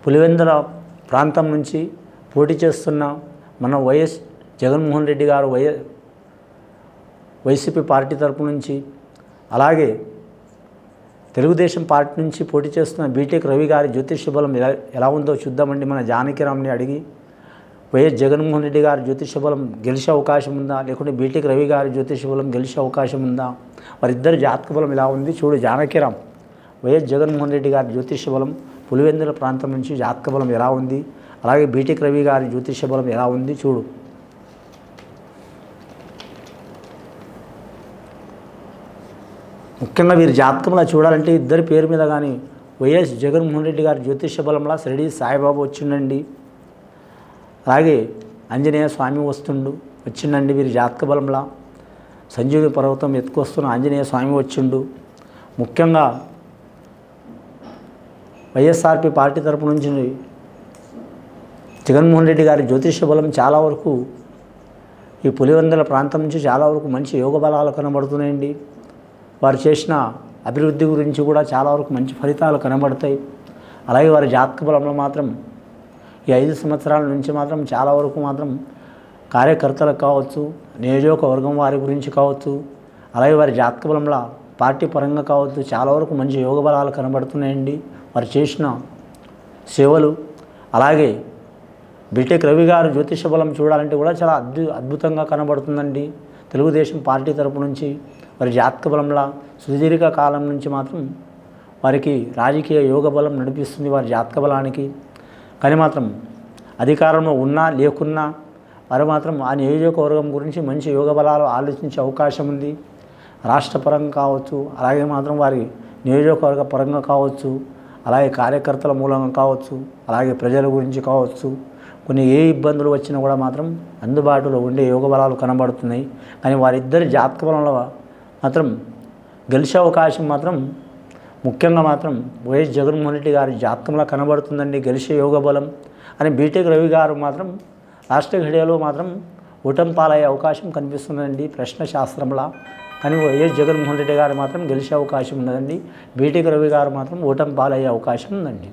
పులివెందుల ప్రాంతం నుంచి పోటీ చేస్తున్న మన వైఎస్ జగన్మోహన్ రెడ్డి గారు వైసీపీ పార్టీ తరపు నుంచి, అలాగే తెలుగుదేశం పార్టీ నుంచి పోటీ చేస్తున్న బీటెక్ రవి గారి జ్యోతిష్య బలం ఎలా ఉందో చూద్దామండి. మన జానకిరామ్ని అడిగి వైఎస్ జగన్మోహన్ రెడ్డి గారి జ్యోతిష్య బలం గెలిచే అవకాశం ఉందా, లేకుంటే బీటెక్ రవి గారి జ్యోతిష్య బలం గెలిచే అవకాశం ఉందా, వారిద్దరి జాతక బలం ఎలా ఉంది చూడు జానకిరామ్. వైఎస్ జగన్మోహన్ రెడ్డి గారి జ్యోతిష్య బలం పులివెందుల ప్రాంతం నుంచి జాతక బలం ఎలా ఉంది, అలాగే బీటెక్ రవి గారి జ్యోతిష్య బలం ఎలా ఉంది చూడు. ముఖ్యంగా వీరి జాతకంలో చూడాలంటే ఇద్దరి పేరు మీద కానీ వైఎస్ జగన్మోహన్ రెడ్డి గారి జ్యోతిష్య బలంలో షిరిడి సాయిబాబా వచ్చిండండి, అలాగే ఆంజనేయ స్వామి వచ్చిండండి. వీరి జాతక బలంలో సంజీవి పర్వతం ఎత్తుకొస్తున్న ఆంజనేయ స్వామి వచ్చిండు. ముఖ్యంగా వైఎస్ఆర్పి పార్టీ తరపు నుంచి జగన్మోహన్ రెడ్డి గారి జ్యోతిష్య బలం చాలా వరకు ఈ పులివెందుల ప్రాంతం నుంచి చాలా వరకు మంచి యోగ బలాలు కనబడుతున్నాయండి. వారు చేసిన అభివృద్ధి గురించి కూడా చాలా వరకు మంచి ఫలితాలు కనబడతాయి. అలాగే వారి జాతక బలంలో మాత్రం ఈ 5 సంవత్సరాల నుంచి మాత్రం చాలా వరకు మాత్రం కార్యకర్తలకు కావచ్చు, నియోజకవర్గం వారి గురించి కావచ్చు, అలాగే వారి జాతక బలంలో పార్టీ పరంగా కావచ్చు చాలా వరకు మంచి యోగ బలాలు కనబడుతున్నాయండి. వారు చేసిన సేవలు, అలాగే బీటెక్ రవి గారు జ్యోతిష బలం చూడాలంటే కూడా చాలా అద్భుతంగా కనబడుతుందండి. తెలుగుదేశం పార్టీ తరపు నుంచి వారి జాతక బలంలా సుదీర్ఘ కాలం నుంచి మాత్రం వారికి రాజకీయ యోగ బలం నడిపిస్తుంది వారి జాతక బలానికి. కానీ మాత్రం అధికారంలో ఉన్నా లేకున్నా వారు మాత్రం ఆ నియోజకవర్గం గురించి మంచి యోగ బలాలు ఆలోచించే అవకాశం ఉంది. రాష్ట్ర పరంగా కావచ్చు, అలాగే మాత్రం వారి నియోజకవర్గ పరంగా కావచ్చు, అలాగే కార్యకర్తల మూలంగా కావచ్చు, అలాగే ప్రజల గురించి కావచ్చు, కొన్ని ఏ ఇబ్బందులు వచ్చినా కూడా మాత్రం అందుబాటులో ఉండే యోగ బలాలు కనబడుతున్నాయి. కానీ వారిద్దరి జాతక బలంలో మాత్రం గెలిచే అవకాశం మాత్రం ముఖ్యంగా మాత్రం వైఎస్ జగన్మోహన్ రెడ్డి గారి జాతకంలో కనబడుతుందండి గెలిచే యోగ బలం. అని బీటెక్ రవి గారు మాత్రం రాష్ట్ర ఘడియలో మాత్రం ఓటమి పాలయ్యే అవకాశం కనిపిస్తుందండి ప్రశ్న శాస్త్రంలో. కానీ వైఎస్ జగన్మోహన్ రెడ్డి గారు మాత్రం గెలిచే అవకాశం ఉన్నదండి. బీటెక్ రవి గారు మాత్రం ఓటమి పాలయ్యే అవకాశం ఉందండి.